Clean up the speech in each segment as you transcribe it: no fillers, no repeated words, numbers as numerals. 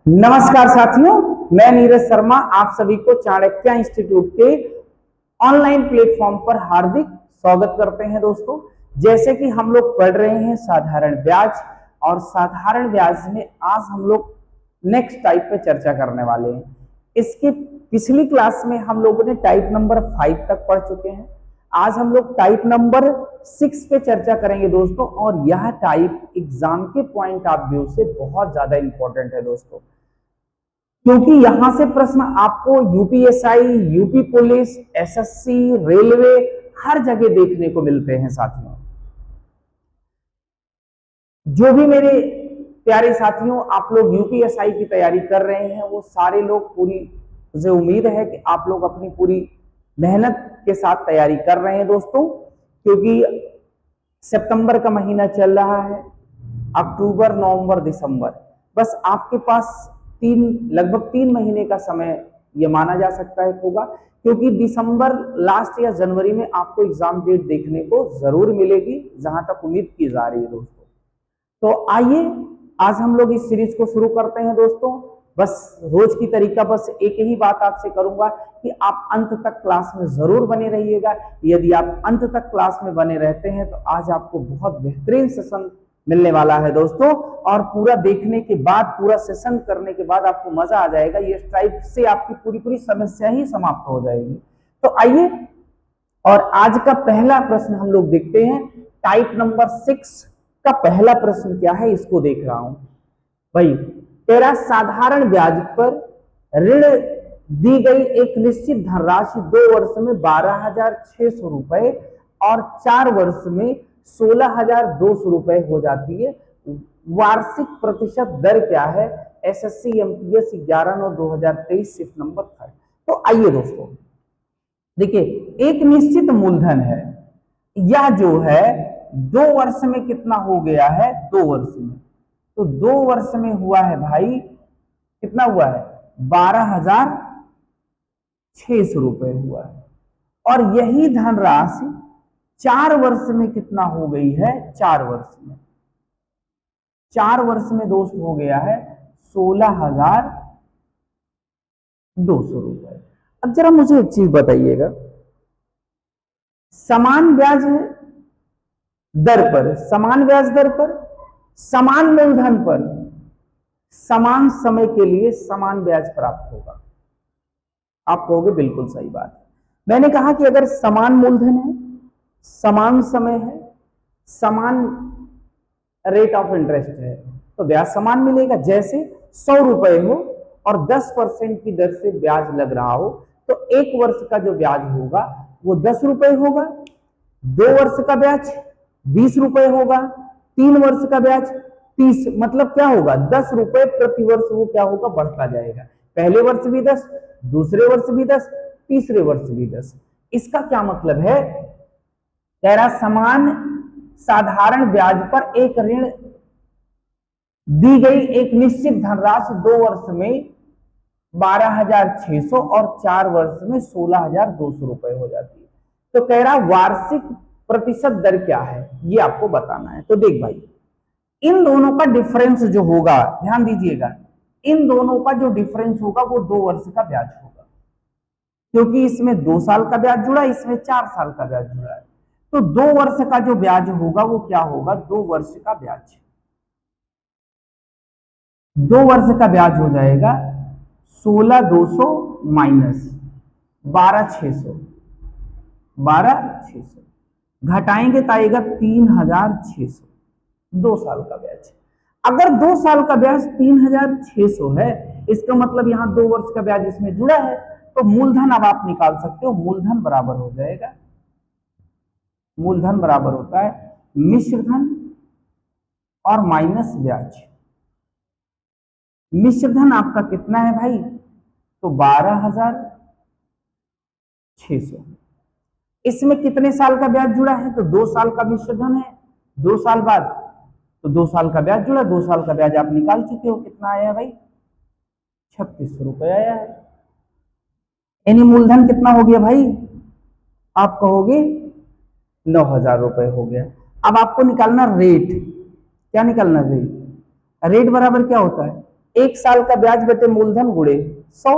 नमस्कार साथियों, मैं नीरज शर्मा आप सभी को चाणक्य इंस्टीट्यूट के ऑनलाइन प्लेटफॉर्म पर हार्दिक स्वागत करते हैं। दोस्तों, जैसे कि हम लोग पढ़ रहे हैं साधारण ब्याज, और साधारण ब्याज में आज हम लोग नेक्स्ट टाइप पे चर्चा करने वाले हैं। इसके पिछली क्लास में हम लोगों ने टाइप नंबर 5 तक पढ़ चुके हैं। आज हम लोग टाइप नंबर 6 पे चर्चा करेंगे दोस्तों, और यह टाइप एग्जाम के पॉइंट ऑफ व्यू से बहुत ज्यादा इंपॉर्टेंट है दोस्तों, क्योंकि यहां से प्रश्न आपको UPSI, UP police, SSC, railway हर जगह देखने को मिलते हैं। साथियों, जो भी मेरे प्यारे साथियों आप लोग यूपीएसआई की तैयारी कर रहे हैं, वो सारे लोग पूरी, मुझे उम्मीद है कि आप लोग अपनी पूरी मेहनत के साथ तैयारी कर रहे हैं दोस्तों, क्योंकि सितंबर का महीना चल रहा है, अक्टूबर, नवंबर, दिसंबर, बस आपके पास लगभग 3 महीने का समय यह माना जा सकता है होगा, क्योंकि दिसंबर लास्ट या जनवरी में आपको एग्जाम डेट देखने को जरूर मिलेगी, जहां तक उम्मीद की जा रही है दोस्तों। तो आइए आज हम लोग इस सीरीज को शुरू करते हैं दोस्तों। बस रोज की तरीका बस एक ही बात आपसे करूंगा कि आप अंत तक क्लास में जरूर बने रहिएगा। यदि आप अंत तक क्लास में बने रहते हैं तो आज आपको बहुत बेहतरीन सेशन मिलने वाला है दोस्तों, और पूरा देखने के बाद, पूरा सेशन करने के बाद आपको मजा आ जाएगा। ये टाइप से आपकी पूरी पूरी समस्या ही समाप्त हो जाएगी। तो आइए, और आज का पहला प्रश्न हम लोग देखते हैं। टाइप नंबर 6 का पहला प्रश्न क्या है, इसको देख रहा हूं भाई। तेरा साधारण ब्याज पर ऋण दी गई एक निश्चित धनराशि 2 वर्ष में 12,600 रुपए और 4 वर्ष में 16,200 रुपए हो जाती है। वार्षिक प्रतिशत दर क्या है? एसएससी एमटीएस 11/9/2023 सिर्फ नंबर 3। तो आइए दोस्तों, देखिए, एक निश्चित मूलधन है, यह जो है 2 वर्ष में कितना हो गया है? 2 वर्ष में, तो 2 वर्ष में हुआ है भाई, कितना हुआ है? 12,600 रुपए हुआ है। और यही धनराशि 4 वर्ष में कितना हो गई है? 4 वर्ष में, 4 वर्ष में दोस्त हो गया है 16,200 रुपए। अब जरा मुझे एक चीज बताइएगा, समान ब्याज दर पर, समान ब्याज दर पर, समान मूलधन पर, समान समय के लिए समान ब्याज प्राप्त होगा। आप कहोगे बिल्कुल सही बात। मैंने कहा कि अगर समान मूलधन है, समान समय है, समान रेट ऑफ इंटरेस्ट है, तो ब्याज समान मिलेगा। जैसे 100 रुपए हो और 10% की दर से ब्याज लग रहा हो, तो 1 वर्ष का जो ब्याज होगा वो 10 रुपए होगा, 2 वर्ष का ब्याज 20 रुपए होगा, 3 वर्ष का ब्याज 30, मतलब क्या होगा? 10 रुपए प्रति वर्ष वो क्या होगा? बढ़ता जाएगा। पहले वर्ष भी 10, दूसरे वर्ष भी 10, तीसरे वर्ष भी 10। इसका क्या मतलब है? तेरा समान साधारण ब्याज पर एक ऋण दी गई एक निश्चित धनराशि 2 वर्ष में 12,600 और 4 वर्ष में 16,200 रुपए हो जाती है। तो कह रहा वार्षिक प्रतिशत दर क्या है, ये आपको बताना है। तो देख भाई, इन दोनों का डिफरेंस जो होगा, ध्यान दीजिएगा, इन दोनों का जो डिफरेंस होगा वो 2 वर्ष का ब्याज होगा, क्योंकि इसमें 2 साल का ब्याज जुड़ा, इसमें 4 साल का ब्याज जुड़ा है। तो 2 वर्ष का जो ब्याज होगा वो क्या होगा? 2 वर्ष का ब्याज, 2 वर्ष का ब्याज हो जाएगा 16,200 माइनस 12,600, 12,600 घटाएंगे तो आएगा 3,600, 2 साल का ब्याज। अगर 2 साल का ब्याज 3,600 है, इसका मतलब यहां 2 वर्ष का ब्याज इसमें जुड़ा है, तो मूलधन अब आप निकाल सकते हो। मूलधन बराबर हो जाएगा, मूलधन बराबर होता है मिश्र धन और माइनस ब्याज। मिश्र धन आपका कितना है भाई? तो 12,600। इसमें कितने साल का ब्याज जुड़ा है? तो 2 साल का मिश्र धन है, 2 साल बाद तो 2 साल का ब्याज जुड़ा, 2 साल का ब्याज आप निकाल चुके हो। कितना आया है भाई? 3,600 रुपए आया है। यानी मूलधन कितना हो गया भाई? आप कहोगे 9,000 रुपए हो गया। अब आपको निकालना रेट। क्या निकालना? रेट। रेट बराबर क्या होता है? 1 साल का ब्याज बटे मूलधन गुणे 100।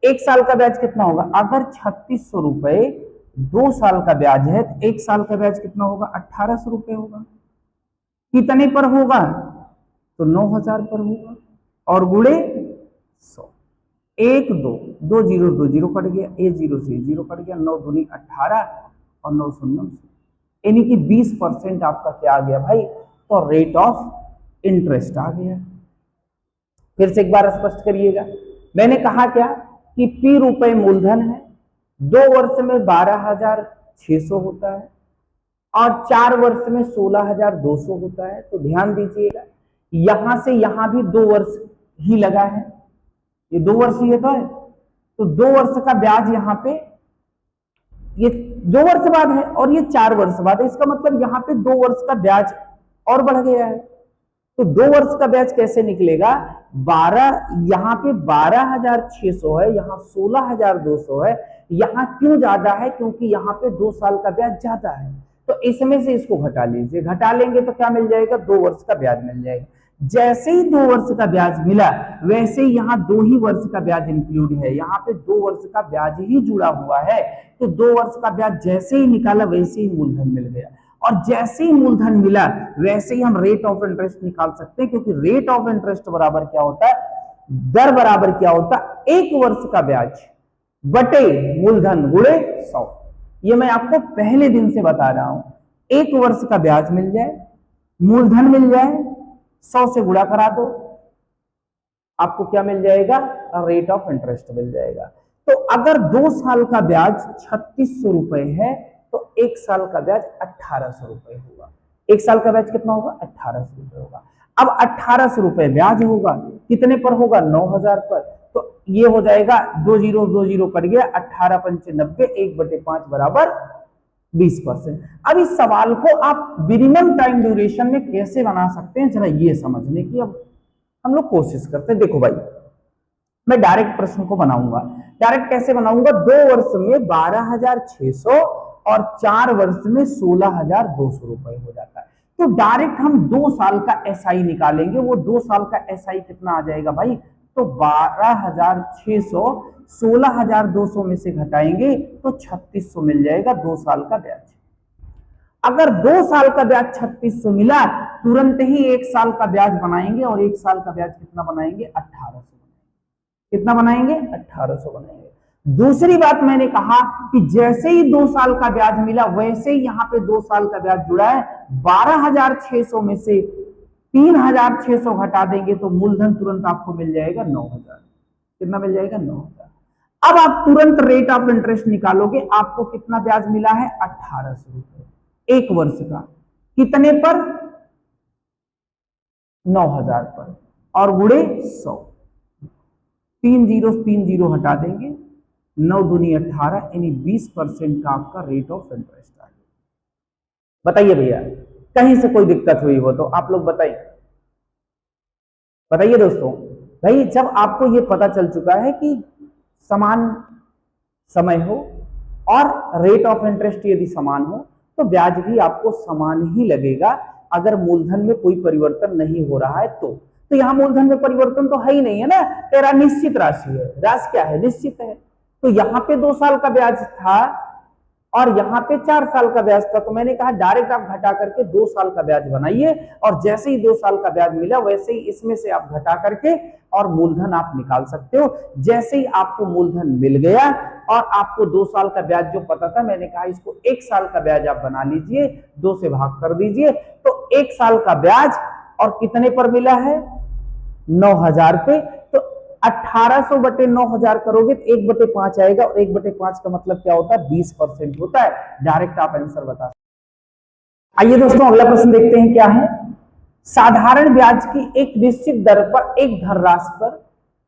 1 साल का ब्याज कितना होगा? अगर 3600 रुपए 2 साल का ब्याज है तो 1 साल का ब्याज कितना होगा? 1800 रुपए होगा। कितने पर होगा? तो 9000 पर होगा और गुणे 100। 1 2 2 जीरो 2 जीरो कट गया, ए जीरो से जीरो कट गया, 9 दूनी 18 और 9 शून्य, यानी कि 20% आपका क्या आ गया भाई? तो रेट ऑफ इंटरेस्ट आ गया। फिर से एक बार स्पष्ट करिएगा, मैंने कहा क्या कि P रुपए मूलधन है, 2 वर्ष में 12,600 होता है और 4 वर्ष में 16,200 होता है। तो ध्यान दीजिएगा, यहां से यहां भी 2 वर्ष ही लगा है, ये 2 वर्ष ही तो है, तो 2 वर्ष का ब्याज यहाँ पे, ये 2 वर्ष बाद है और ये 4 वर्ष बाद है। इसका मतलब यहाँ पे 2 वर्ष का ब्याज और बढ़ गया है। तो 2 वर्ष का ब्याज कैसे निकलेगा? 12, यहाँ पे 12,600 है, यहाँ 16,200 है। यहाँ क्यों ज्यादा है? क्योंकि यहाँ पे 2 साल का ब्याज ज्यादा है, तो इसमें से इसको घटा लीजिए। घटा लेंगे तो क्या मिल जाएगा? 2 वर्ष का ब्याज मिल जाएगा। जैसे ही 2 वर्ष का ब्याज मिला, वैसे ही यहाँ 2 ही वर्ष का ब्याज इंक्लूड है, यहाँ पे 2 वर्ष का ब्याज ही जुड़ा हुआ है। तो 2 वर्ष का ब्याज जैसे ही निकाला वैसे ही मूलधन मिल गया, और जैसे ही मूलधन मिला वैसे ही हम रेट ऑफ इंटरेस्ट निकाल सकते हैं, क्योंकि रेट ऑफ इंटरेस्ट बराबर क्या होता है? दर बराबर क्या होता है? 1 वर्ष का ब्याज बटे मूलधन गुणे 100। ये मैं आपको पहले दिन से बता रहा हूं। 1 वर्ष का ब्याज मिल जाए, मूलधन मिल जाए, 100 से गुणा करा दो, आपको क्या मिल जाएगा? रेट ऑफ इंटरेस्ट मिल जाएगा। तो अगर 2 साल का ब्याज 3600 रुपए है तो 1 साल का ब्याज 1800 रुपए होगा। 1 साल का ब्याज कितना होगा? 1800 रुपए होगा। अब 1800 रुपए ब्याज होगा, कितने पर होगा? 9000 पर। तो ये हो जाएगा 2 जीरो कट गया, 18 पंचे 90, 1/5 बराबर 20%। अब इस सवाल को आप मिनिमम टाइम ड्यूरेशन में कैसे बना सकते हैं, जरा ये समझने की अब हम लोग कोशिश करते हैं। देखो भाई, मैं डायरेक्ट प्रश्न को बनाऊंगा। डायरेक्ट कैसे बनाऊंगा? 2 वर्ष में 12,600 और 4 वर्ष में 16,200 रुपए हो जाता है। तो डायरेक्ट हम 2 साल का एसआई निकालेंगे। वो 2 साल का एसआई कितना आ जाएगा भाई? तो 12,600 16,200 में से घटाएंगे तो 3600 मिल जाएगा 2 साल का ब्याज। अगर 2 साल का ब्याज 3600 मिला, तुरंत ही 1 साल का ब्याज बनाएंगे, और 1 साल का ब्याज कितना बनाएंगे? 1800। कितना बनाएंगे? 1800 बनाएंगे। दूसरी बात मैंने कहा कि जैसे ही 2 साल का ब्याज मिला वैसे ही यहाँ पे 2 साल का ब्याज जुड़ा है। 12,600 में से 3,600 घटा देंगे तो मूलधन तुरंत आपको मिल जाएगा 9,000। कितना मिल जाएगा? 9,000। अब आप तुरंत रेट ऑफ इंटरेस्ट निकालोगे, आपको कितना ब्याज मिला है? 1800 रुपए 1 वर्ष का। कितने पर? 9,000 पर, और गुणे 100। 3 जीरो हटा देंगे, 9 दूनी 18, यानी 20% का आपका रेट ऑफ इंटरेस्ट आ गया। बताइए भैया, कहीं से कोई दिक्कत हुई हो तो आप लोग बताइए दोस्तों। भाई जब आपको ये पता चल चुका है कि समान समय हो और रेट ऑफ इंटरेस्ट यदि समान हो तो ब्याज भी आपको समान ही लगेगा, अगर मूलधन में कोई परिवर्तन नहीं हो रहा है तो यहां मूलधन में परिवर्तन तो है ही नहीं है ना, तेरा निश्चित राशि है। राशि क्या है? निश्चित है। तो यहाँ पे 2 साल का ब्याज था और यहाँ पे 4 साल का ब्याज था, तो मैंने कहा डायरेक्ट आप घटा करके 2 साल का ब्याज बनाइए, और जैसे ही 2 साल का ब्याज मिला वैसे ही इसमें से आप घटा करके और मूलधन आप निकाल सकते हो। जैसे ही आपको मूलधन मिल गया और आपको 2 साल का ब्याज जो पता था, मैंने कहा इसको 1 साल का ब्याज आप बना लीजिए, 2 से भाग कर दीजिए, तो 1 साल का ब्याज और कितने पर मिला है? 9,000 पे। तो 1800 बटे 9,000 करोगे तो 1/5 आएगा, और 1/5 का मतलब क्या होता है? 20% होता है। डायरेक्ट आप आंसर बता सकते। आइए दोस्तों, अगला प्रश्न देखते हैं क्या है। साधारण ब्याज की एक निश्चित दर पर एक धनराशि पर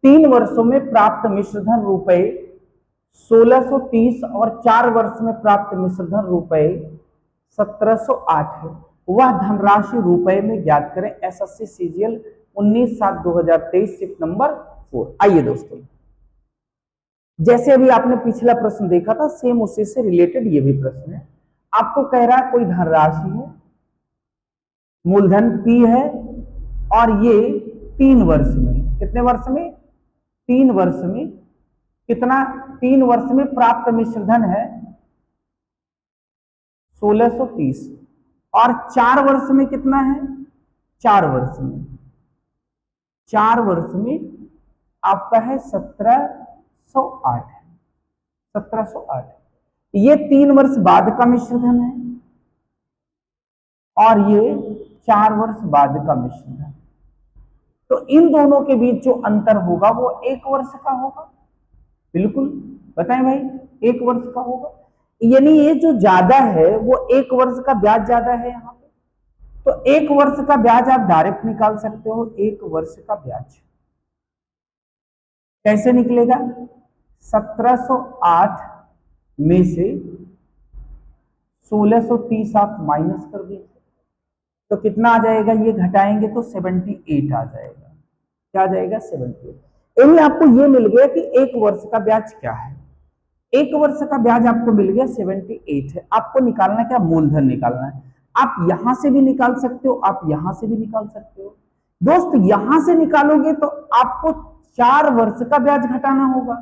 3 वर्षों में प्राप्त मिश्रधन रुपए 1630 और 4 वर्ष में प्राप्त मिश्रधन रुपए 1708 है। वह धनराशि रुपए में ज्ञात करें। SSC CGL 19/7/2023 shift number 4। आइए दोस्तों, जैसे अभी आपने पिछला प्रश्न देखा था, सेम उसी से रिलेटेड ये भी प्रश्न है। आपको कह रहा है कोई धनराशि है, मूलधन P है, और ये 3 वर्ष में कितने वर्ष में? 3 वर्ष में। कितना? 3 वर्ष में प्राप्त मिश्र धन है 1630। और 4 वर्ष में कितना है? 4 वर्ष में, 4 वर्ष में आपका है 1708 है, 1708। ये 3 वर्ष बाद का मिश्र धन है और ये 4 वर्ष बाद का मिश्र धन। तो इन दोनों के बीच जो अंतर होगा वो 1 वर्ष का होगा। बिल्कुल बताएं भाई, 1 वर्ष का होगा। यानी ये जो ज्यादा है वो 1 वर्ष का ब्याज ज्यादा है यहाँ पे। तो 1 वर्ष का ब्याज आप डायरेक्ट निकाल सकते हो। 1 वर्ष का ब्याज कैसे निकलेगा? 1708 में से 1630 आप माइनस कर दीजिए तो कितना आ जाएगा? ये घटाएंगे तो 78 आ जाएगा। क्या आ जाएगा? 78। यानी आपको ये मिल गया कि 1 वर्ष का ब्याज क्या है। 1 वर्ष का ब्याज आपको मिल गया 78 है। आपको निकालना क्या? मूलधन निकालना है। आप यहां से भी निकाल सकते हो, आप यहां से भी निकाल सकते हो। दोस्त यहां से निकालोगे तो आपको 4 वर्ष का ब्याज घटाना होगा।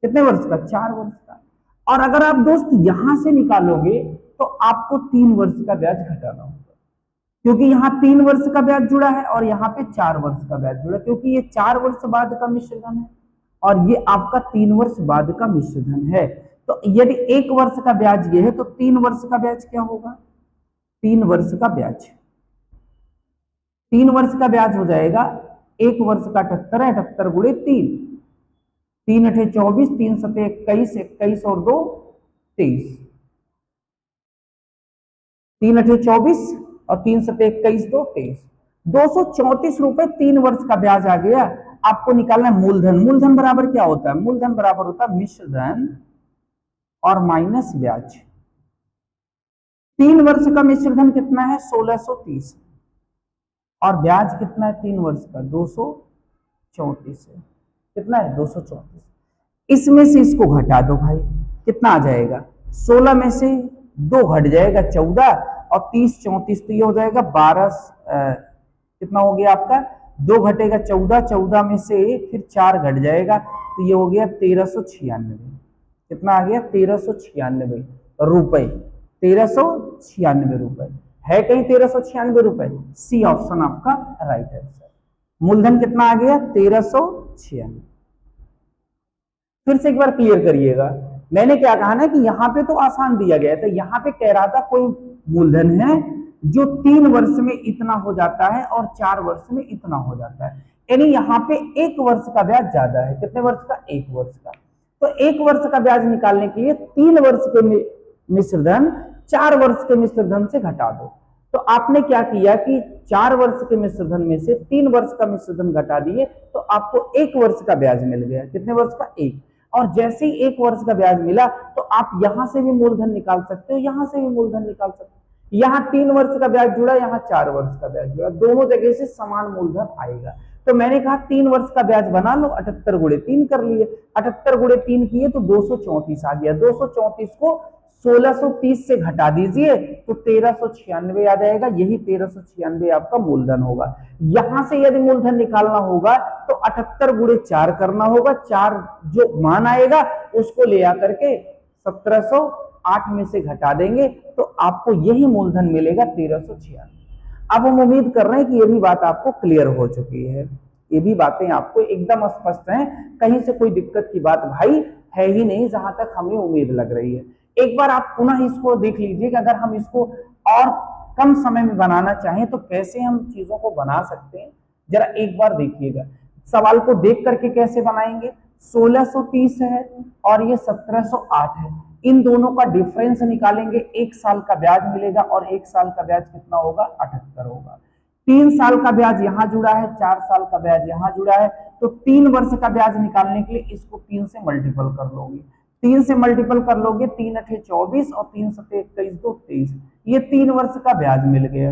कितने वर्ष का? 4 वर्ष का। और अगर आप दोस्त यहां से निकालोगे तो आपको 3 वर्ष का ब्याज घटाना होगा, क्योंकि यहाँ 3 वर्ष का ब्याज जुड़ा है और यहाँ पे 4 वर्ष का ब्याज जुड़ा, क्योंकि ये 4 वर्ष बाद का मिश्र धन है और ये आपका 3 वर्ष बाद का मिश्र धन है। तो यदि 1 वर्ष का ब्याज ये है तो 3 वर्ष का ब्याज क्या होगा? 3 वर्ष का ब्याज, 3 वर्ष का ब्याज हो जाएगा 1 वर्ष का 78 है, 78 गुणे 3, 3 अठे 24, 3 सते 21, 21 और 2 23, 3 अठे 24 और 3 सते 21, 2 23, 234 रुपए 3 वर्ष का ब्याज आ गया। आपको निकालना है मूलधन। मूलधन बराबर क्या होता है? मूलधन बराबर होता है मिश्र धन और माइनस ब्याज। 3 वर्ष का मिश्र धन कितना है? 1630 और ब्याज कितना है 3 वर्ष का? 234 है। कितना है? 234। इसमें से इसको घटा दो भाई, कितना आ जाएगा? 16 में से 2 घट जाएगा 14 और 30 34 तो ये हो जाएगा 12। कितना हो गया आपका? 2 घटेगा 14, 14 में से फिर 4 घट जाएगा तो ये हो गया 1396। कितना आ गया? 1396 रुपए। 1396 रुपए है कहीं 1396 रुपए? सी ऑप्शन आपका राइट आंसर। मूलधन कितना आ गया? 1396। फिर से एक बार क्लियर करिएगा, मैंने क्या कहा ना कि यहाँ पे तो आसान दिया गया था। यहाँ पे कह रहा था कोई मूलधन है जो 3 वर्ष में इतना हो जाता है और 4 वर्ष में इतना हो जाता है, यानी यहाँ पे 1 वर्ष का ब्याज ज्यादा है। कितने वर्ष का? 1 वर्ष का। तो 1 वर्ष का ब्याज निकालने के लिए 3 वर्ष के मिश्र धन 4 वर्ष के मिश्र धन से घटा दो। तो आपने क्या किया कि 4 वर्ष के मिश्र धन में से 3 वर्ष का मिश्र धन घटा दिए तो आपको 1 वर्ष का ब्याज मिल गया। कितने वर्ष का? 1। और जैसे ही 1 वर्ष का ब्याज मिला तो आप यहां से भी मूलधन निकाल सकते हो, यहां से भी मूलधन निकाल सकते हो। यहाँ 3 वर्ष का ब्याज जुड़ा, यहाँ 4 वर्ष का ब्याज जुड़ा, दोनों जगह से समान मूलधन आएगा। तो मैंने कहा 3 वर्ष का ब्याज बना लो, 78 गुणे 3 कर लिए, 78 गुणे 3 किए तो 234 आ गया। 234 को 1630 से घटा दीजिए तो 1396 आ जाएगा। यही 1396 आपका मूलधन होगा। यहां से यदि मूलधन निकालना होगा तो 78 गुणे 4 करना होगा। 4 जो मान आएगा उसको ले आकर के 1708 में से घटा देंगे तो आपको यही मूलधन मिलेगा 1396। अब हम उम्मीद कर रहे हैं कि ये भी बात आपको क्लियर हो चुकी है, ये भी बातें आपको एकदम स्पष्ट हैं, कहीं से कोई दिक्कत की बात भाई है ही नहीं जहां तक हमें उम्मीद लग रही है। एक बार आप पुनः इसको देख लीजिए कि अगर हम इसको और कम समय में बनाना चाहें तो कैसे हम चीजों को बना सकते हैं, जरा एक बार देखिएगा। सवाल को देख करके कैसे बनाएंगे? 1630 है और ये 1708 है, इन दोनों का डिफरेंस निकालेंगे। 1 साल का ब्याज मिलेगा और 1 साल का ब्याज कितना होगा? 78 होगा। 3 साल का ब्याज यहां जुड़ा है, 4 साल का ब्याज यहां जुड़ा है, तो 3 वर्ष का ब्याज निकालने के लिए इसको 3 से मल्टीपल कर लोगे। 3 से मल्टीपल कर लोगे, 3 अठे 24 और 3 सते 21, 2 23, ये 3 वर्ष का ब्याज मिल गया।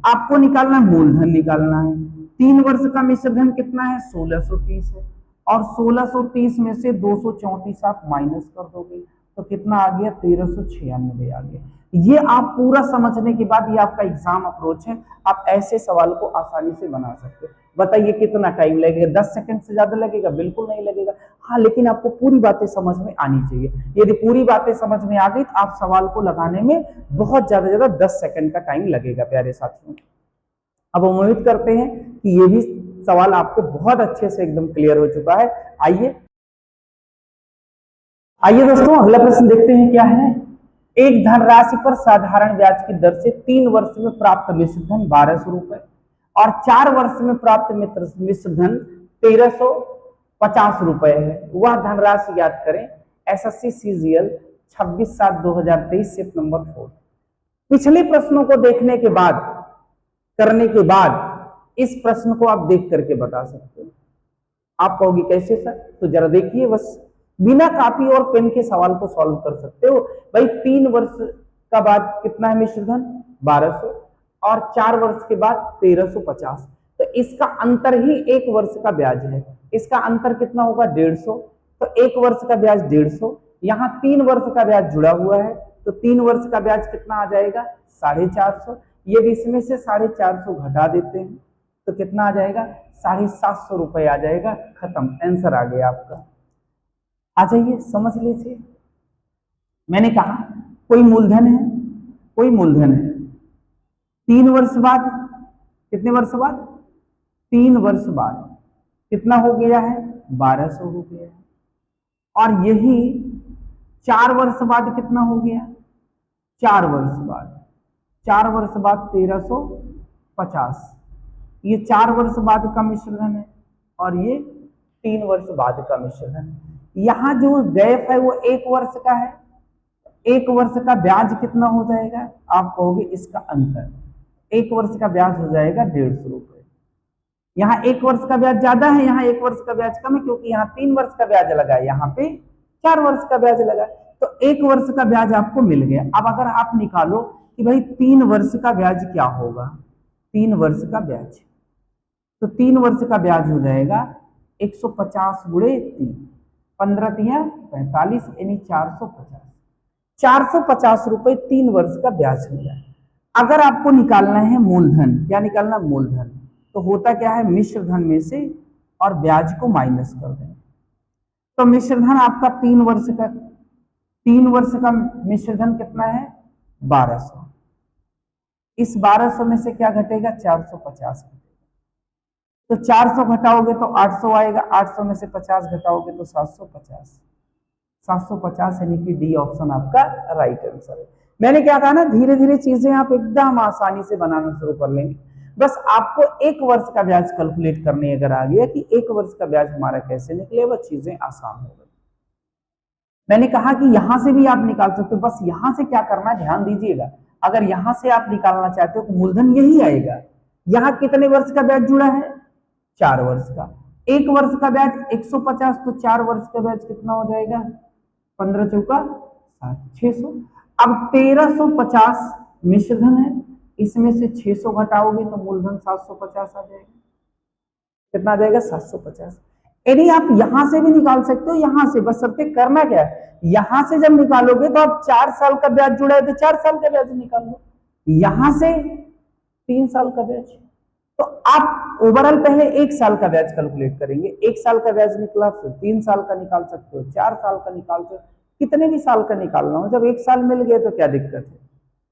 आपको निकालना मूलधन निकालना है। 3 वर्ष का मिश्र धन कितना है? 1630 है और 1630 में से 234 आप माइनस कर दोगे तो कितना आ गया? 1396 आ गया। ये आप पूरा समझने के बाद ये आपका एग्जाम अप्रोच है, आप ऐसे सवाल को आसानी से बना सकते हो। बताइए कितना टाइम लगेगा? 10 सेकंड से ज्यादा लगेगा? बिल्कुल नहीं लगेगा। हाँ, लेकिन आपको पूरी बातें समझ में आनी चाहिए। यदि पूरी बातें समझ में आ गई तो आप सवाल को लगाने में बहुत ज्यादा 10 सेकंड का टाइम लगेगा प्यारे साथियों। अब हम उम्मीद करते हैं कि ये भी सवाल आपको बहुत अच्छे से एकदम क्लियर हो चुका है। आइए दोस्तों, अगला प्रश्न देखते हैं क्या है। एक धनराशि पर साधारण ब्याज की दर से 3 वर्ष में प्राप्त मिश्र धन 1200 रुपए और 4 वर्ष में प्राप्त मिश्र धन 1350 रुपए है। वह धनराशि याद करें। एसएससी सीजीएल 26/7/2023 सिर्फ नंबर 4। पिछले प्रश्नों को देखने के बाद, करने के बाद इस प्रश्न को आप देख करके बता सकते हो। आप कहोगे कैसे सर? तो जरा देखिए, बस बिना कॉपी और पेन के सवाल को सॉल्व कर सकते हो। भाई 3 वर्ष का बाद कितना है मिश्र धन? 1200 और 4 वर्ष के बाद 1350। तो इसका अंतर ही 1 वर्ष का ब्याज है। इसका अंतर कितना होगा? 150। तो 1 वर्ष का ब्याज 150, यहाँ 3 वर्ष का ब्याज जुड़ा हुआ है, तो 3 वर्ष का ब्याज कितना आ जाएगा? 450। ये इसमें से 450 घटा देते हैं तो कितना आ जाएगा? 750 रुपए आ जाएगा। खत्म, आंसर आ गया आपका। आ जाइए, समझ लीजिए। मैंने कहा कोई मूलधन है, कोई मूलधन है। 3 वर्ष बाद, कितने वर्ष बाद? 3 वर्ष बाद कितना हो गया है? 1200 हो गया है। और यही 4 वर्ष बाद कितना हो गया? 4 वर्ष बाद, 4 वर्ष बाद 1350। ये 4 वर्ष बाद का मिश्रण है और ये 3 वर्ष बाद का मिश्रण है। यहां जो गैप है वो 1 वर्ष का है। 1 वर्ष का ब्याज कितना हो जाएगा? आप कहोगे इसका अंतर। 1 वर्ष का ब्याज हो जाएगा 150 रुपए। यहाँ 1 वर्ष का ब्याज ज्यादा है, यहाँ 1 वर्ष का ब्याज कम है, क्योंकि यहाँ 3 वर्ष का ब्याज लगा है, यहाँ पे 4 वर्ष का ब्याज लगा। तो 1 वर्ष का ब्याज आपको मिल गया। अब अगर आप निकालो कि भाई 3 वर्ष का ब्याज क्या होगा, 3 वर्ष का ब्याज, तो 3 वर्ष का ब्याज हो जाएगा 150 गुणे 3, 15 तिया 45, यानी 450। 450 रुपए 3 वर्ष का ब्याज हो गया। अगर आपको निकालना है मूलधन, क्या निकालना? मूलधन। तो होता क्या है? मिश्र धन में से और ब्याज को माइनस कर दें। तो मिश्र धन आपका 3 वर्ष का मिश्र धन कितना है? 1200। इस 1200 में से क्या घटेगा? 450 घटेगा। तो 400 घटाओगे तो 800 आएगा, 800 में से 50 घटाओगे तो 750। 750 यानी कि डी ऑप्शन आपका राइट आंसर है। मैंने क्या कहा ना, धीरे धीरे चीजें आप एकदम आसानी से बनाना शुरू कर लेंगे। बस आपको 1 वर्ष का ब्याज कैलकुलेट करने अगर आ गया कि 1 वर्ष का ब्याज हमारा कैसे निकले, वह चीजें आसान हो गई। मैंने कहा कि यहां से भी आप निकाल सकते हो। बस यहां से क्या करना है, ध्यान दीजिएगा। अगर यहां से आप निकालना चाहते हो तो मूलधन यही आएगा। यहां कितने वर्ष का ब्याज जुड़ा है? 4 वर्ष का। 1 वर्ष का ब्याज 150, तो 4 वर्ष का ब्याज कितना हो जाएगा? 15 चौका 60, 600। अब 1350 मिश्र धन है, इसमें से 600 घटाओगे तो मूलधन 750 आ जाएगा। कितना आ जाएगा? 750। यदि आप यहां से भी निकाल सकते हो, यहां से, बस सबसे करना क्या है, यहां से जब निकालोगे तो आप 4 साल का ब्याज जुड़ा है तो 4 साल का ब्याज निकाल लो, यहां से 3 साल का ब्याज। तो आप ओवरऑल पहले 1 साल का ब्याज कैलकुलेट करेंगे। 1 साल का ब्याज निकला, फिर 3 साल का निकाल सकते हो, 4 साल का निकाल सकते हो, कितने भी साल का निकालना हो। जब 1 साल मिल गए तो क्या दिक्कत है,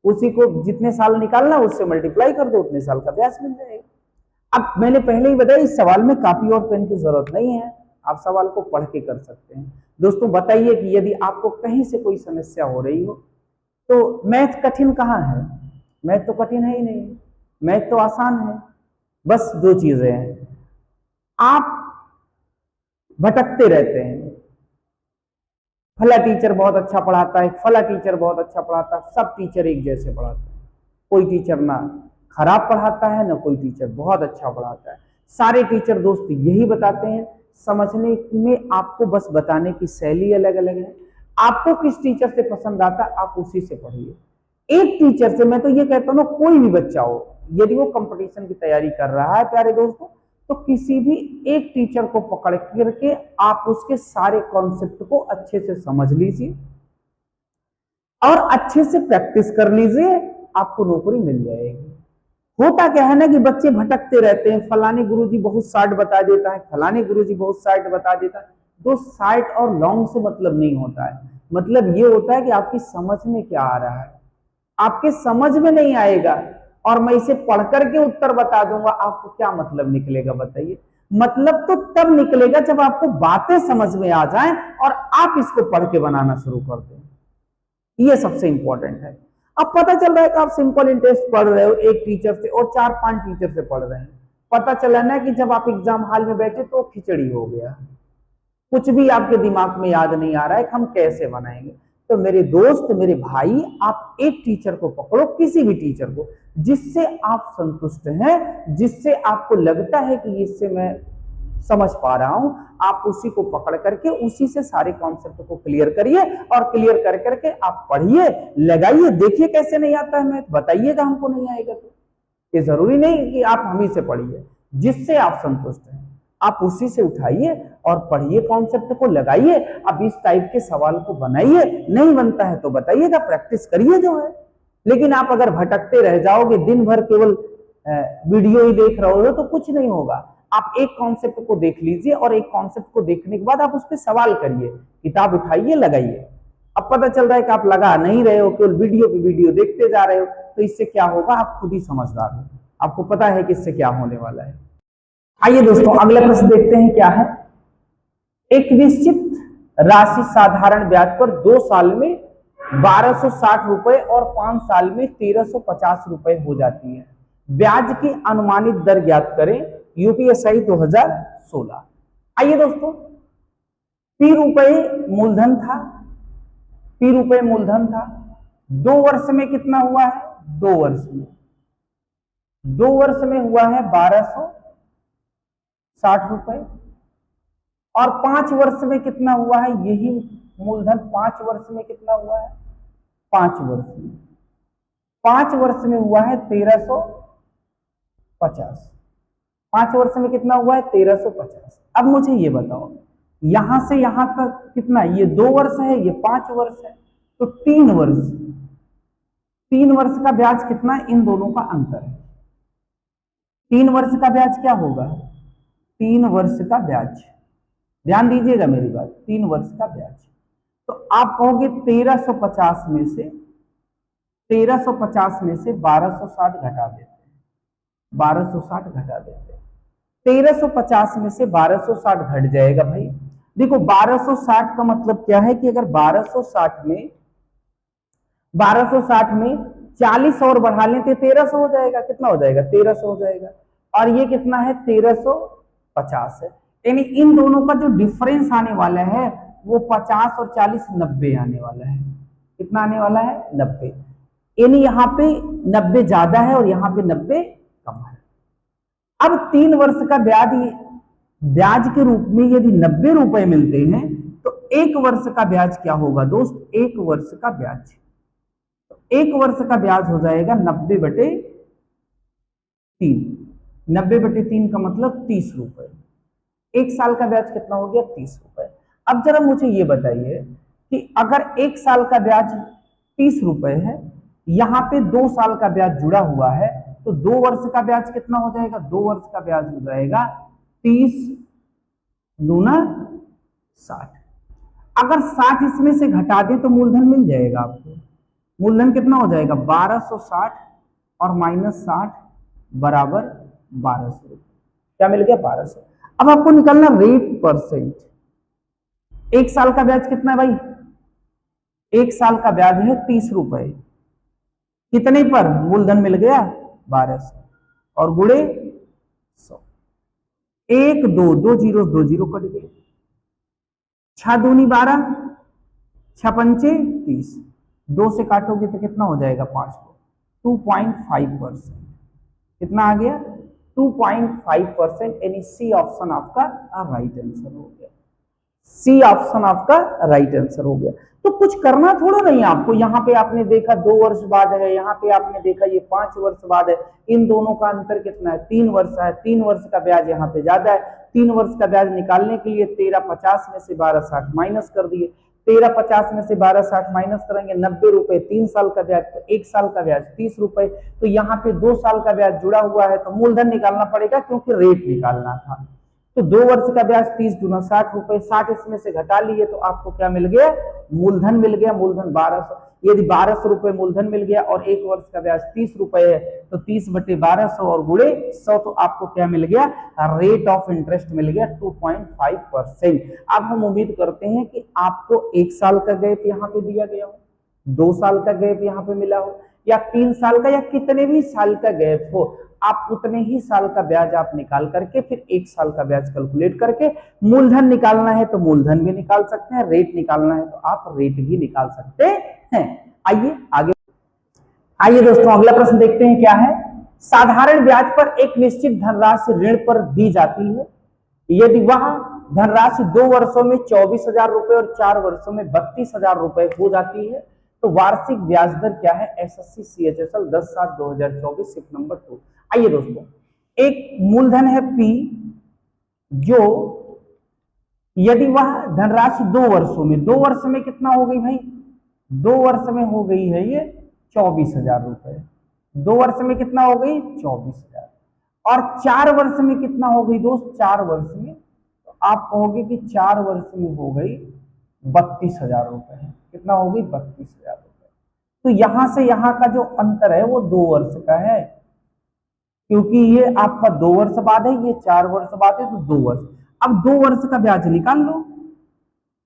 उसी को जितने साल निकालना उससे मल्टीप्लाई कर दो, उतने साल का ब्याज मिल जाएगा। अब मैंने पहले ही बताया, इस सवाल में कॉपी और पेन की जरूरत नहीं है, आप सवाल को पढ़ के कर सकते हैं। दोस्तों बताइए कि यदि आपको कहीं से कोई समस्या हो रही हो तो मैथ कठिन कहाँ है? मैथ तो कठिन है ही नहीं, मैथ तो आसान है। बस 2 चीजें हैं, आप भटकते रहते हैं। फला टीचर बहुत अच्छा पढ़ाता है, फला टीचर बहुत अच्छा पढ़ाता है, सब टीचर एक जैसे पढ़ाते हैं। कोई टीचर ना खराब पढ़ाता है, ना कोई टीचर बहुत अच्छा पढ़ाता है। सारे टीचर दोस्त यही बताते हैं, समझने में आपको बस बताने की शैली अलग अलग है। आपको किस टीचर से पसंद आता है आप उसी से पढ़िए। एक टीचर से, मैं तो ये कहता हूँ कोई भी बच्चा हो, यदि वो कंपटीशन की तैयारी कर रहा है प्यारे दोस्तों, तो किसी भी एक टीचर को पकड़ करके आप उसके सारे कॉन्सेप्ट को अच्छे से समझ लीजिए। और अच्छे से प्रैक्टिस कर लीजिए, आपको नौकरी मिल जाएगी। होता क्या है ना कि बच्चे भटकते रहते हैं, फलाने गुरुजी बहुत शार्ट बता देता है, फलाने गुरुजी बहुत शार्ट बता देता है। तो शार्ट और लॉन्ग से मतलब नहीं होता है, मतलब ये होता है कि आपकी समझ में क्या आ रहा है। आपके समझ में नहीं आएगा और मैं इसे पढ़ करके उत्तर बता दूंगा, आपको क्या मतलब निकलेगा बताइए। मतलब तो तब निकलेगा जब आपको बातें समझ में आ जाएं और आप इसको पढ़ के बनाना शुरू कर दें। ये सबसे इंपॉर्टेंट है। अब पता चल रहा है कि आप सिंपल इंटरेस्ट पढ़ रहे हो एक टीचर से और 4-5 टीचर से पढ़ रहे हैं, पता चला ना कि जब आप एग्जाम हॉल में बैठे तो खिचड़ी हो गया, कुछ भी आपके दिमाग में याद नहीं आ रहा है कि हम कैसे बनाएंगे। तो मेरे दोस्त, मेरे भाई, आप एक टीचर को पकड़ो, किसी भी टीचर को, जिससे आप संतुष्ट हैं, जिससे आपको लगता है कि इससे मैं समझ पा रहा हूं, आप उसी को पकड़ करके उसी से सारे कॉन्सेप्ट को क्लियर करिए और क्लियर कर करके आप पढ़िए, लगाइए, देखिए कैसे नहीं आता है मैथ, बताइएगा हमको नहीं आएगा तो। ये जरूरी नहीं कि आप हम ही से पढ़िए, जिससे आप संतुष्ट हैं आप उसी से उठाइए और पढ़िए, कॉन्सेप्ट को लगाइए। अब इस टाइप के सवाल को बनाइए, नहीं बनता है तो बताइएगा, प्रैक्टिस करिए जो है। लेकिन आप अगर भटकते रह जाओगे, दिन भर केवल वीडियो ही देख रहे हो तो कुछ नहीं होगा। आप एक कॉन्सेप्ट को देख लीजिए और एक कॉन्सेप्ट को देखने के बाद आप उस पर सवाल करिए, किताब उठाइए, लगाइए। अब पता चल रहा है कि आप लगा नहीं रहे हो, केवल वीडियो पे वीडियो देखते जा रहे हो, तो इससे क्या होगा, आप खुद ही समझदार हो, आपको पता है कि इससे क्या होने वाला है। आइए दोस्तों, अगला प्रश्न देखते हैं क्या है। एक निश्चित राशि साधारण ब्याज पर 2 साल में 1260 रुपए और 5 साल में 1350 रुपए हो जाती है। ब्याज की अनुमानित दर ज्ञात करें, यूपीएसआई 2016। आइए दोस्तों, P रुपए मूलधन था, P रुपए मूलधन था, 2 वर्ष में कितना हुआ है, 2 वर्ष में 2 वर्ष में हुआ है 1260 रुपए, और 5 वर्ष में कितना हुआ है, यही मूलधन 5 वर्ष में कितना हुआ है, 5 वर्ष में हुआ है 1350। 5 वर्ष में कितना हुआ है, 1350। अब मुझे ये बताओ, यहां से यहां तक कितना, ये 2 वर्ष है, ये 5 वर्ष है, तो 3 वर्ष का ब्याज कितना है, इन दोनों का अंतर है। 3 वर्ष का ब्याज क्या होगा, 3 वर्ष का ब्याज, ध्यान दीजिएगा मेरी बात, 3 वर्ष का ब्याज। तो आप कहोगे 1350 में से 1260 घटा देते हैं, 1260 घटा देते हैं, 1350 में से 1260 घट जाएगा भाई। देखो 1260 का मतलब क्या है कि अगर 1260 में 40 और बढ़ा लें तो 1300 हो जाएगा, कितना हो जाएगा, 1300 हो जाएगा, और ये कितना है, 1350 है। यानी इन दोनों का जो डिफरेंस आने वाला है वो 50 और 40 90 आने वाला है। कितना आने वाला है, 90। यानी यहाँ पे 90 ज्यादा है और यहाँ पे 90 कम है। अब 3 वर्ष का ब्याज के रूप में यदि 90 रुपए मिलते हैं तो 1 वर्ष का ब्याज क्या होगा दोस्त, 1 वर्ष का ब्याज, तो 1 वर्ष का ब्याज हो जाएगा 90/3। 90/3 का मतलब 30 रुपए। 1 साल का ब्याज कितना हो गया, 30 रुपए। अब जरा मुझे ये बताइए कि अगर 1 साल का ब्याज 30 रुपए है, यहाँ पे 2 साल का ब्याज जुड़ा हुआ है, तो 2 वर्ष का ब्याज कितना हो जाएगा, 2 वर्ष का ब्याज हो जाएगा 30 दूना 60। अगर 60 इसमें से घटा दे तो मूलधन मिल जाएगा आपको। मूलधन कितना हो जाएगा, 1260 और -60 बराबर 1200 रुपये। क्या मिल गया, 1200। अब आपको निकालना रेट परसेंट। 1 साल का ब्याज कितना है भाई, 1 साल का ब्याज है 30 रुपए, कितने पर, मूलधन मिल गया 1200 और गुणे 100। 1 2 2 जीरो 2 जीरो कट गए, 6 दूनी 12, 6 पंचे 30, 2 से काटोगे तो कितना हो जाएगा, 5 को 2.5%। कितना आ गया, 2.5%। यानी सी ऑप्शन आपका राइट आंसर हो गया, सी ऑप्शन आपका राइट आंसर हो गया। तो कुछ करना थोड़ा नहीं आपको, यहाँ पे आपने देखा 2 वर्ष बाद है, यहाँ पे आपने देखा ये 5 वर्ष बाद है, इन दोनों का अंतर कितना है, 3 वर्ष है। 3 वर्ष का ब्याज यहाँ पे ज्यादा है, 3 वर्ष का ब्याज निकालने के लिए 1350 में से 1260 माइनस कर दिए, 13,50 में से 12,60 माइनस करेंगे, 90 रुपए 3 साल का ब्याज, तो 1 साल का ब्याज 30 रुपए। तो यहाँ पे 2 साल का ब्याज जुड़ा हुआ है, तो मूलधन निकालना पड़ेगा क्योंकि रेट निकालना था। तो 2 वर्ष का ब्याज 30 दूना 60 रुपए, 60 इसमें से घटा लिए तो आपको क्या मिल गया, मूलधन मिल गया। मूलधन 1200, यदि 1200 रुपए मूलधन मिल गया और 1 वर्ष का ब्याज 30 रुपए है, तो 30/1200 और गुणे 100, तो आपको क्या मिल गया, रेट ऑफ इंटरेस्ट मिल गया 2.5%। अब हम उम्मीद करते हैं कि आपको 1 साल का गैप यहाँ पे दिया गया हो, 2 साल का गैप यहाँ पे मिला हो, या 3 साल का, या कितने भी साल का गैप हो, आप उतने ही साल का ब्याज आप निकाल करके फिर 1 साल का ब्याज कैलकुलेट करके, मूलधन निकालना है तो मूलधन भी निकाल सकते हैं, रेट निकालना है तो आप रेट भी निकाल सकते हैं। आइए आगे, आइए दोस्तों अगला प्रश्न देखते हैं क्या है। साधारण ब्याज पर एक निश्चित धनराशि ऋण पर दी जाती है, यदि वह धनराशि 2 वर्षों में 24,000 रुपए और 4 वर्षों में 32,000 रुपए हो जाती है, तो वार्षिक ब्याज दर क्या है। एसएससी CHSL 10/7/2024 सिर्फ नंबर 2। आइए दोस्तों, एक मूलधन है P, जो यदि वह धनराशि 2 वर्षों में, 2 वर्ष में कितना हो गई भाई, 2 वर्ष में हो गई है ये 24,000 रुपए, 2 वर्ष में कितना हो गई 24,000, और 4 वर्ष में कितना हो गई दोस्त, 4 वर्ष में, तो आप कहोगे कि 4 वर्ष में हो गई 32,000 रुपए। कितना हो गई 32,000 रुपए। तो यहां से यहां का जो अंतर है वो 2 वर्ष का है, क्योंकि ये आपका 2 वर्ष बाद है, ये 4 वर्ष बाद है, तो 2 वर्ष। अब 2 वर्ष का ब्याज निकाल लो,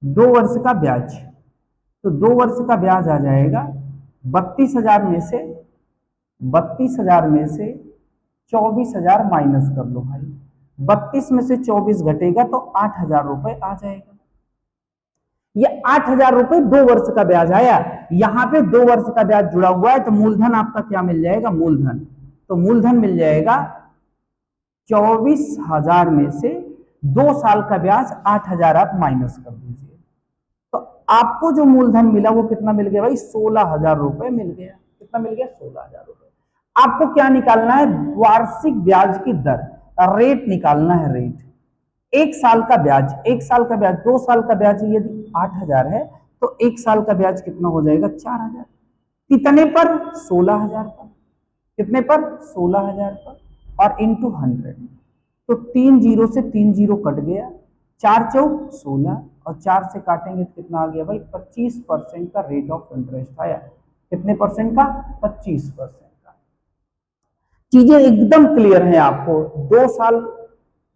2 वर्ष का ब्याज, तो 2 वर्ष का ब्याज आ जाएगा 32,000 में से 24,000 माइनस कर लो भाई, 32 में से 24 घटेगा तो 8,000 रुपए आ जाएगा। ये 8,000 रुपए 2 वर्ष का ब्याज आया। यहां पे 2 वर्ष का ब्याज जुड़ा हुआ है, तो मूलधन आपका क्या मिल जाएगा, मूलधन, तो मूलधन मिल जाएगा 24,000 में से 2 साल का ब्याज 8,000 आप माइनस कर दीजिए, तो आपको जो मूलधन मिला वो कितना मिल गया भाई, 16,000 रुपए मिल गया। कितना मिल गया, 16,000 रुपए। आपको क्या निकालना है, वार्षिक ब्याज की दर, रेट निकालना है, रेट। 1 साल का ब्याज, 1 साल का ब्याज, 2 साल का ब्याज यदि 8,000 है, तो 1 साल का ब्याज कितना हो जाएगा, 4,000। कितने पर, 16,000 पर। कितने पर, 16,000 पर, और इंटू 100, तो 3 जीरो से 3 जीरो कट गया, 4 चौक 16, और 4 से काटेंगे तो कितना आ गया भाई, 25% का रेट ऑफ इंटरेस्ट आया। कितने परसेंट का, 25% का। चीजें एकदम क्लियर हैं आपको। 2 साल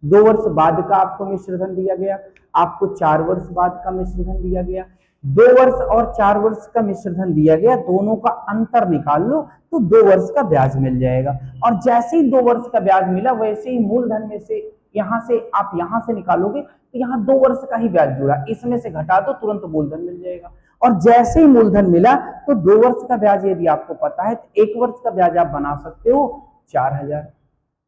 2 वर्ष बाद का आपको मिश्रधन दिया गया, आपको 4 वर्ष बाद का मिश्रधन दिया गया, 2 वर्ष और 4 वर्ष का मिश्रधन दिया गया, दोनों का अंतर निकाल लो तो 2 वर्ष का ब्याज मिल जाएगा। और जैसे ही 2 वर्ष का ब्याज मिला, वैसे ही मूलधन में से यहां से आप यहां से निकालोगे तो यहाँ 2 वर्ष का ही ब्याज जुड़ा, इसमें से घटा दो तुरंत मूलधन मिल जाएगा। और जैसे ही मूलधन मिला तो 2 वर्ष का ब्याज यदि आपको पता है तो 1 वर्ष का ब्याज आप बना सकते हो 4,000।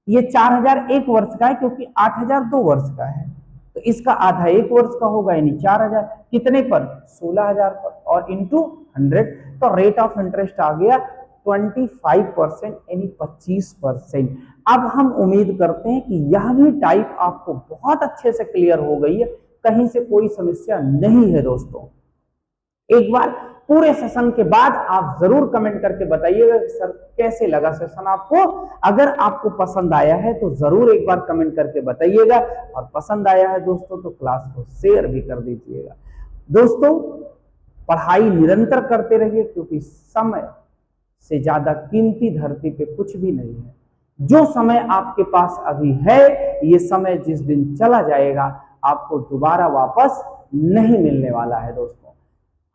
ये 4,000 1 वर्ष का है, क्योंकि 8,000 2 वर्ष का है, तो इसका आधा 1 वर्ष का होगा, यानी 4,000। कितने पर, 16,000 पर, और इंटू 100, तो रेट ऑफ इंटरेस्ट आ गया 25%, यानी 25%। अब हम उम्मीद करते हैं कि यह भी टाइप आपको बहुत अच्छे से क्लियर हो गई है, कहीं से कोई समस्या नहीं है दोस्तों। एक बार पूरे सेशन के बाद आप जरूर कमेंट करके बताइएगा कि सर कैसे लगा सेशन आपको। अगर आपको पसंद आया है तो जरूर एक बार कमेंट करके बताइएगा, और पसंद आया है दोस्तों तो क्लास को शेयर भी कर दीजिएगा। दोस्तों पढ़ाई निरंतर करते रहिए, क्योंकि समय से ज्यादा कीमती धरती पे कुछ भी नहीं है। जो समय आपके पास अभी है, ये समय जिस दिन चला जाएगा आपको दोबारा वापस नहीं मिलने वाला है दोस्तों।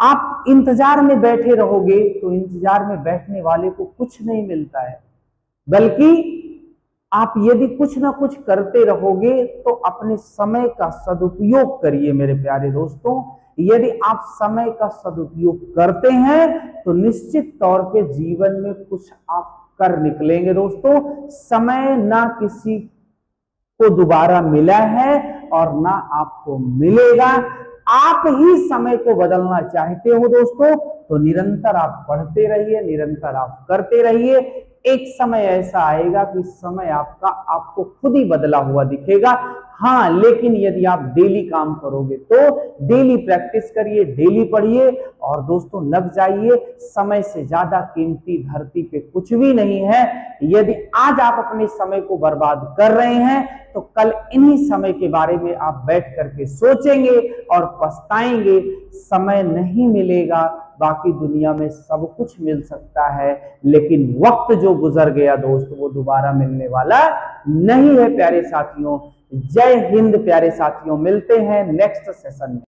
आप इंतजार में बैठे रहोगे तो इंतजार में बैठने वाले को कुछ नहीं मिलता है, बल्कि आप यदि कुछ ना कुछ करते रहोगे तो अपने समय का सदुपयोग करिए मेरे प्यारे दोस्तों। यदि आप समय का सदुपयोग करते हैं तो निश्चित तौर पे जीवन में कुछ आप कर निकलेंगे दोस्तों। समय ना किसी को दोबारा मिला है और ना आपको मिलेगा। आप ही समय को बदलना चाहते हो दोस्तों, तो निरंतर आप पढ़ते रहिए, निरंतर आप करते रहिए। एक समय ऐसा आएगा कि समय आपका आपको खुद ही बदला हुआ दिखेगा। हाँ, लेकिन यदि आप डेली काम करोगे तो डेली प्रैक्टिस करिए, डेली पढ़िए और दोस्तों लग जाइए। समय से ज्यादा कीमती धरती पे कुछ भी नहीं है। यदि आज आप अपने समय को बर्बाद कर रहे हैं तो कल इन्हीं समय के बारे में आप बैठ करके सोचेंगे और पछताएंगे। समय नहीं मिलेगा, बाकी दुनिया में सब कुछ मिल सकता है, लेकिन वक्त जो गुजर गया दोस्त वो दोबारा मिलने वाला नहीं है प्यारे साथियों। जय हिंद प्यारे साथियों, मिलते हैं नेक्स्ट सेशन में।